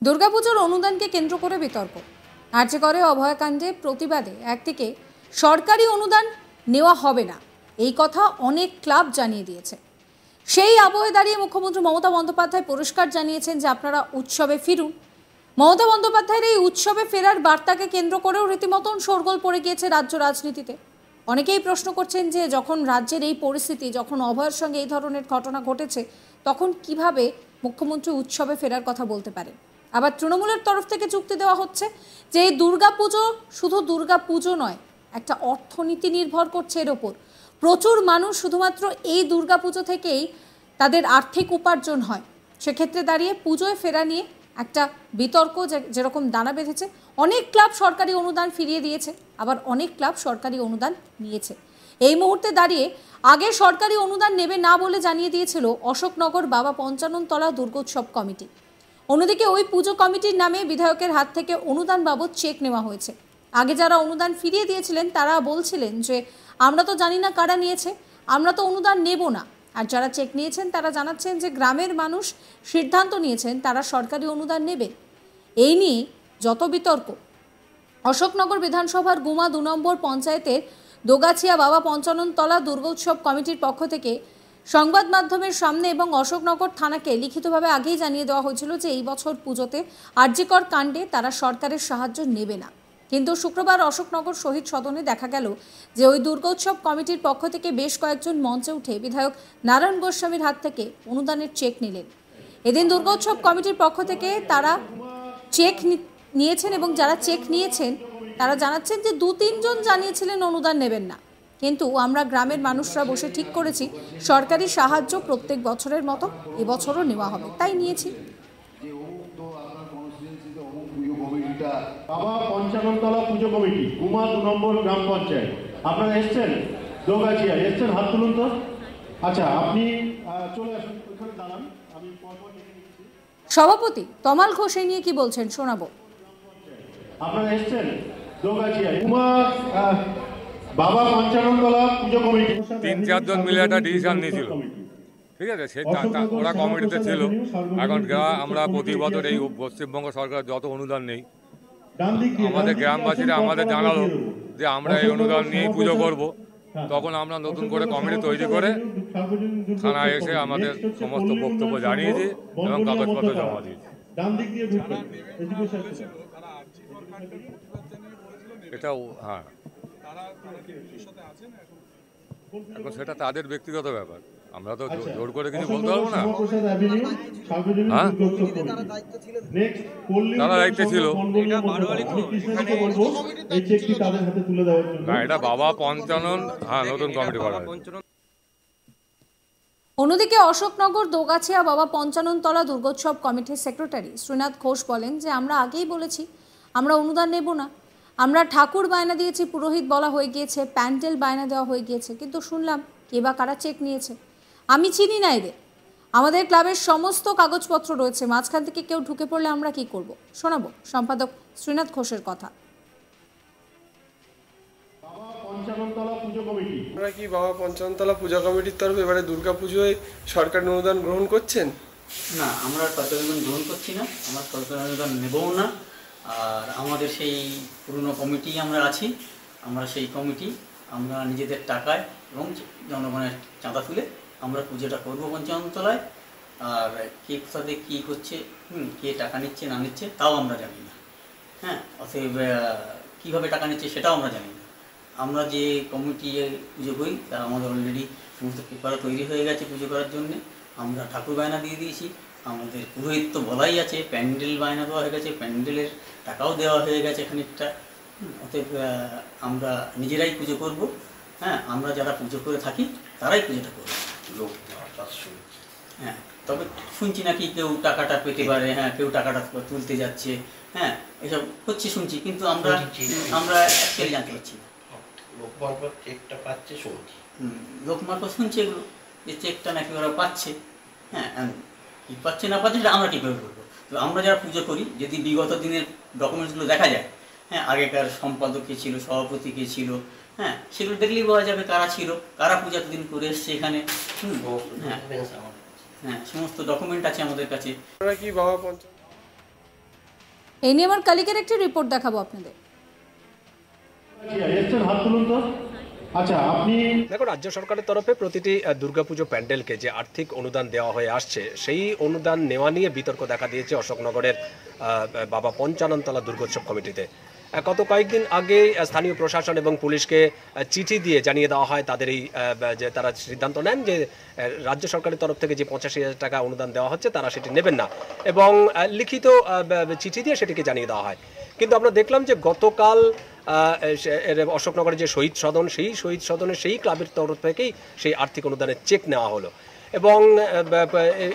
দুর্গাপুজোর অনুদানকে কেন্দ্র করে বিতর্ক। আর্যিকরে অভয়াকাণ্ডে প্রতিবাদে একদিকে সরকারি অনুদান নেওয়া হবে না, এই কথা অনেক ক্লাব জানিয়ে দিয়েছে। সেই আবহে দাঁড়িয়ে মুখ্যমন্ত্রী মমতা বন্দ্যোপাধ্যায় পরিষ্কার জানিয়েছেন যে আপনারা উৎসবে ফিরুন। মমতা বন্দ্যোপাধ্যায়ের এই উৎসবে ফেরার বার্তাকে কেন্দ্র করেও রীতিমতন শোরগোল পড়ে গিয়েছে রাজ্য রাজনীতিতে। অনেকেই প্রশ্ন করছেন যে যখন রাজ্যের এই পরিস্থিতি, যখন অভয়ের সঙ্গে এই ধরনের ঘটনা ঘটেছে, তখন কিভাবে মুখ্যমন্ত্রী উৎসবে ফেরার কথা বলতে পারেন। আবার তৃণমূলের তরফ থেকে যুক্তি দেওয়া হচ্ছে যে এই দুর্গাপুজো শুধু দুর্গাপুজো নয়, একটা অর্থনীতি নির্ভর করছে এর ওপর। প্রচুর মানুষ শুধুমাত্র এই দুর্গাপুজো থেকেই তাদের আর্থিক উপার্জন হয়। সেক্ষেত্রে দাঁড়িয়ে পুজোয় ফেরা নিয়ে একটা বিতর্ক যেরকম দানা বেঁধেছে। অনেক ক্লাব সরকারি অনুদান ফিরিয়ে দিয়েছে, আবার অনেক ক্লাব সরকারি অনুদান নিয়েছে। এই মুহূর্তে দাঁড়িয়ে আগে সরকারি অনুদান নেবে না বলে জানিয়ে দিয়েছিল অশোকনগর বাবা পঞ্চাননতলা দুর্গোৎসব কমিটি। অন্যদিকে ওই পুজো কমিটির নামে বিধায়কের হাত থেকে অনুদান বাবদ চেক নেওয়া হয়েছে। আগে যারা অনুদান ফিরিয়ে দিয়েছিলেন তারা বলছিলেন যে আমরা তো জানি না কারা নিয়েছে, আমরা তো অনুদান নেব না। আর যারা চেক নিয়েছেন তারা জানাচ্ছেন যে গ্রামের মানুষ সিদ্ধান্ত নিয়েছেন তারা সরকারি অনুদান নেবে। এই নিয়ে যত বিতর্ক, অশোকনগর বিধানসভার গুমা 2 নম্বর পঞ্চায়েতের দোগাছিয়া বাবা পঞ্চাননতলা দুর্গোৎসব কমিটির পক্ষ থেকে সংবাদ মাধ্যমের সামনে এবং অশোকনগর থানাকে লিখিতভাবে আগেই জানিয়ে দেওয়া হয়েছিল যে এই বছর পুজোতে আরজিকর কাণ্ডে তারা সরকারের সাহায্য নেবে না। কিন্তু শুক্রবার অশোকনগর শহীদ সদনে দেখা গেল যে ওই দুর্গোৎসব কমিটির পক্ষ থেকে বেশ কয়েকজন মঞ্চে উঠে বিধায়ক নারায়ণ গোস্বামীর হাত থেকে অনুদানের চেক নিলেন। এদিন দুর্গোৎসব কমিটির পক্ষ থেকে তারা চেক নিয়েছেন এবং যারা চেক নিয়েছেন তারা জানাচ্ছেন যে 2-3 জন জানিয়েছিলেন অনুদান নেবেন না, কিন্তু আমরা গ্রামের মানুষরা বসে ঠিক করেছি সরকারি সাহায্য প্রত্যেক বছরের মতো এবছরও নেওয়া হবে, তাই নিয়েছি। বাবা পঞ্চাননতলা পুজো কমিটি গুমা 2 নম্বর গ্রাম পঞ্চায়েত, আপনারা এসছেন? দোগাছিয়া এসছেন, হাত তুলুন তো। আচ্ছা, আপনি চলে আসুন, ওইখানে দাঁড়ান, আমি পরপর লিখে নিচ্ছি। সভাপতি তমাল ঘোষ এই নিয়ে কি বলছেন শোনাবো। আপনারা এসছেন দোগাছিয়া গুমা বাবা পঞ্চাননতলা পুজো কমিটি 3-4 জন মিলে একটা ডিসিশন নিয়েছিল, ঠিক আছে? ওরা কমিটিতে ছিল। এখন আমরা প্রতি বছর এই পশ্চিমবঙ্গ সরকার যত অনুদান নেই, আমাদের গ্রামবাসীরা আমাদের জানালো যে আমরা এই অনুদান নিয়েই পুজো করব। তখন আমরা নতুন করে কমিটি তৈরি করে থানায় এসে আমাদের সমস্ত বক্তব্য জানিয়েছি এবং কাগজপত্র জমা দিয়েছি। এটাও হ্যাঁ, এখন সেটা তাদের ব্যক্তিগত ব্যাপার, আমরা তো জোর করে কিছু বলতে পারবো না। হ্যাঁ, তারা দায়িত্বে ছিল না, এটা বাবা পঞ্চানন নতুন কমিটি করা হয়েছে। অন্যদিকে অশোকনগর দোগাছিয়া বাবা পঞ্চাননতলা দুর্গোৎসব কমিটির সেক্রেটারি শ্রীনাথ ঘোষ বলেন যে আমরা আগেই বলেছি আমরা অনুদান নেব না। আমরা ঠাকুর বায়না দিয়েছি, পুরোহিত বলা হয়ে গিয়েছে, প্যান্ডেল বায়না দেওয়া হয়ে গিয়েছে, কিন্তু শুনলাম কে বা কারা চেক নিয়েছে। আমি চিনি না এদের, আমাদের ক্লাবের সমস্ত কাগজপত্র রয়েছে, মাঝখান থেকে কেউ ঢুকে পড়লে আমরা কি করব। শোনাবো সম্পাদক শ্রীনাথ ঘোষের কথা। আপনারা কি বাবা পঞ্চাননতলা পূজা কমিটির তরফে এবারে দুর্গা পুজোয় সরকারি অনুদান গ্রহণ করছেন? না, আমরা সরকারি অনুদান গ্রহণ করছি না, আমরা সরকারি অনুদান নেবও না। আর আমাদের সেই পুরনো কমিটি আমরা আছি, আমরা সেই কমিটি আমরা নিজেদের টাকায় এবং জনগণের চাঁদা তুলে আমরা পুজোটা করবো পঞ্চাননতলায়। আর কে কোথাতে কী হচ্ছে, কে টাকা নিচ্ছে না নিচ্ছে তাও আমরা জানি না। হ্যাঁ, অতএব কীভাবে টাকা নিচ্ছে সেটাও আমরা জানি না। আমরা যে কমিটি পুজো করি তারা আমাদের অলরেডি সমস্ত পেপার তৈরি হয়ে গেছে পুজো করার জন্যে। আমরা ঠাকুর বায়না দিয়ে দিয়েছি, আমাদের পুরোহিত তো বলাই আছে, প্যান্ডেল বায়না দেওয়া হয়ে গেছে, প্যান্ডেলের টাকাও দেওয়া হয়ে গেছে খানিকটা। অতএব আমরা নিজেরাই পুজো করব। হ্যাঁ, আমরা যারা পুজো করে থাকি তারাই পুজোটা করব। হ্যাঁ, তবে শুনছি নাকি কেউ টাকাটা পেতে পারে, হ্যাঁ কেউ টাকাটা তুলতে যাচ্ছে, হ্যাঁ এসব হচ্ছে শুনছি, কিন্তু আমরা অ্যাকচুয়ালি জানতে পারছি না। লোক মারফত শুনছি এগুলো যে চেকটা নাকি ওরা পাচ্ছে। হ্যাঁ, কী পাচ্ছে না পাচ্ছে সেটা আমরা কীভাবে করবো? তো আমরা যারা পুজো করি, যদি বিগত দিনের ডকুমেন্টসগুলো দেখা যায়, হ্যাঁ আগেকার সম্পাদক কে ছিল, সভাপতি কে ছিল, হ্যাঁ সেগুলো দেখলেই বোঝা যাবে কারা ছিল, কারা পূজা দিন করে এসছে এখানে। হ্যাঁ, সমস্ত ডকুমেন্ট আছে আমাদের কাছে। আপনারা কি বাবা এই নিয়ে আমার কালিকের একটি রিপোর্ট দেখাবো আপনাদের। এসছেন, হাত তুলুন তো। আচ্ছা, আপনি দেখো, রাজ্য সরকারের তরফে প্রতিটি দুর্গাপুজো প্যান্ডেলকে যে আর্থিক অনুদান দেওয়া হয়ে আসছে, সেই অনুদান নেওয়া নিয়ে বিতর্ক দেখা দিয়েছে অশোকনগরের বাবা পঞ্চাননতলা দুর্গোৎসব কমিটিতে। গত কয়েকদিন আগে স্থানীয় প্রশাসন এবং পুলিশকে চিঠি দিয়ে জানিয়ে দেওয়া হয় তাদের এই যে তারা সিদ্ধান্ত নেন যে রাজ্য সরকারের তরফ থেকে যে 85,000 টাকা অনুদান দেওয়া হচ্ছে তারা সেটি নেবেন না, এবং লিখিত চিঠি দিয়ে সেটিকে জানিয়ে দেওয়া হয়। কিন্তু আমরা দেখলাম যে গতকাল অশোকনগরের যে শহীদ সদন, সেই শহীদ সদনের সেই ক্লাবের তরফ থেকেই সেই আর্থিক অনুদানের চেক নেওয়া হলো। এবং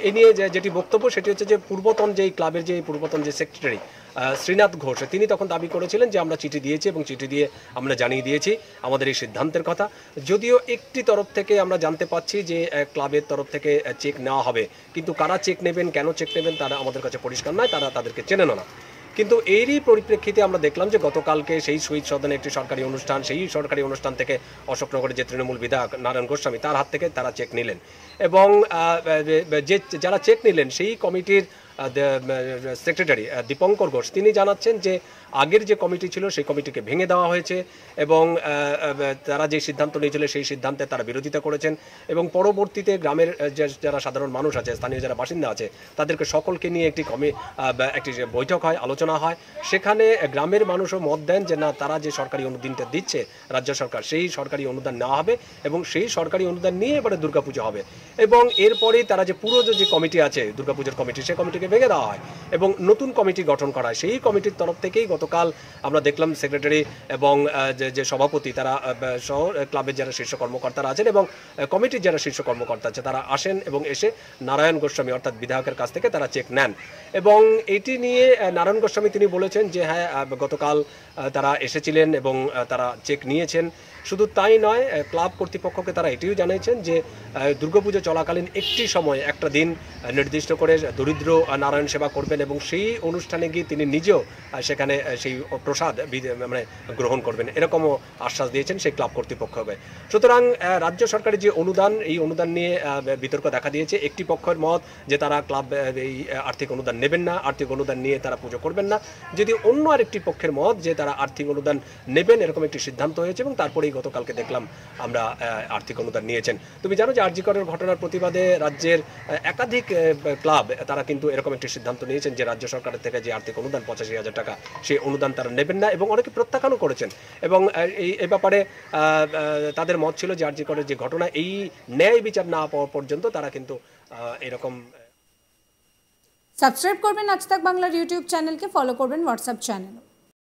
এ নিয়ে যেটি বক্তব্য সেটি হচ্ছে যে পূর্বতন যে সেক্রেটারি শ্রীনাথ ঘোষ, তিনি তখন দাবি করেছিলেন যে আমরা চিঠি দিয়েছি এবং চিঠি দিয়ে আমরা জানিয়ে দিয়েছি আমাদের এই সিদ্ধান্তের কথা। যদিও একটি তরফ থেকে আমরা জানতে পাচ্ছি যে ক্লাবের তরফ থেকে চেক নেওয়া হবে, কিন্তু কারা চেক নেবেন, কেন চেক নেবেন তারা আমাদের কাছে পরিষ্কার নয়, তাদেরকে চেনেন না। কিন্তু এরই পরিপ্রেক্ষিতে আমরা দেখলাম যে গতকালকে সেই শহীদ সদনে একটি সরকারি অনুষ্ঠান, সেই সরকারি অনুষ্ঠান থেকে অশোকনগরের যে তৃণমূল বিধায়ক নারায়ণ গোস্বামী, তার হাত থেকে তারা চেক নিলেন। এবং যারা চেক নিলেন সেই কমিটির সেক্রেটারি দীপঙ্কর ঘোষ, তিনি জানাচ্ছেন যে আগের যে কমিটি ছিল সেই কমিটিকে ভেঙে দেওয়া হয়েছে, এবং তারা যে সিদ্ধান্ত নিয়েছিল সেই সিদ্ধান্তে তারা বিরোধিতা করেছেন। এবং পরবর্তীতে গ্রামের যারা সাধারণ মানুষ আছে, স্থানীয় যারা বাসিন্দা আছে, তাদেরকে সকলকে নিয়ে একটি বৈঠক হয়, আলোচনা হয়। সেখানে গ্রামের মানুষও মত দেন যে না, তারা যে সরকারি অনুদানটা দিচ্ছে রাজ্য সরকার, সেই সরকারি অনুদান নেওয়া হবে এবং সেই সরকারি অনুদান নিয়ে এবারে দুর্গাপুজো হবে। এবং এরপরেই তারা যে পুরো যে কমিটি আছে দুর্গাপুজোর কমিটি, সেই কমিটিকে ভেঙে দেওয়া হয় এবং নতুন কমিটি গঠন করা হয়। সেই কমিটির তরফ থেকেই গতকাল আমরা দেখলাম সেক্রেটারি এবং যে সভাপতি, তারা সহ ক্লাবের যারা শীর্ষ কর্মকর্তারা আছেন এবং কমিটির যারা শীর্ষ কর্মকর্তা আছে, তারা আসেন এবং এসে নারায়ণ গোস্বামী অর্থাৎ বিধায়কের কাছ থেকে তারা চেক নেন। এবং এটি নিয়ে নারায়ণ গোস্বামী তিনি বলেছেন যে হ্যাঁ, গতকাল তারা এসেছিলেন এবং তারা চেক নিয়েছেন। শুধু তাই নয়, ক্লাব কর্তৃপক্ষকে তারা এটিও জানিয়েছেন যে দুর্গাপুজো চলাকালীন একটি সময়, একটা দিন নির্দিষ্ট করে দরিদ্র নারায়ণ সেবা করবেন এবং সেই অনুষ্ঠানে গিয়ে তিনি নিজেও সেখানে সেই প্রসাদ গ্রহণ করবেন, এরকমও আশ্বাস দিয়েছেন সেই ক্লাব কর্তৃপক্ষকে। সুতরাং রাজ্য সরকারের যে অনুদান, এই অনুদান নিয়ে বিতর্ক দেখা দিয়েছে। একটি পক্ষের মত যে তারা ক্লাব এই আর্থিক অনুদান নেবেন না, আর্থিক অনুদান নিয়ে তারা পুজো করবেন না, যদি অন্য আরেকটি পক্ষের মত যে তারা আর্থিক অনুদান নেবেন, এরকম একটি সিদ্ধান্ত হয়েছে। এবং তারপরেই গতকালকে দেখলাম আমরা আর্থিক অনুদান নিয়েছেন। তুমি জানো যে আরজি করের ঘটনার প্রতিবাদে রাজ্যের একাধিক ক্লাব তারা কিন্তু এরকম একটি সিদ্ধান্ত নিয়েছেন যে রাজ্য সরকারের থেকে যে আর্থিক অনুদান 85,000 টাকা, সেই অনুদান তারা নেবেন না, এবং অনেকে প্রত্যাখ্যানও করেছেন। এবং এই ব্যাপারে তাদের মত ছিল যে আরজি করের যে ঘটনা, এই ন্যায় বিচার না পাওয়া পর্যন্ত তারা কিন্তু এরকম। সাবস্ক্রাইব করবেন আজ তাক বাংলার ইউটিউব চ্যানেলকে, ফলো করবেন হোয়াটসঅ্যাপ চ্যানেল।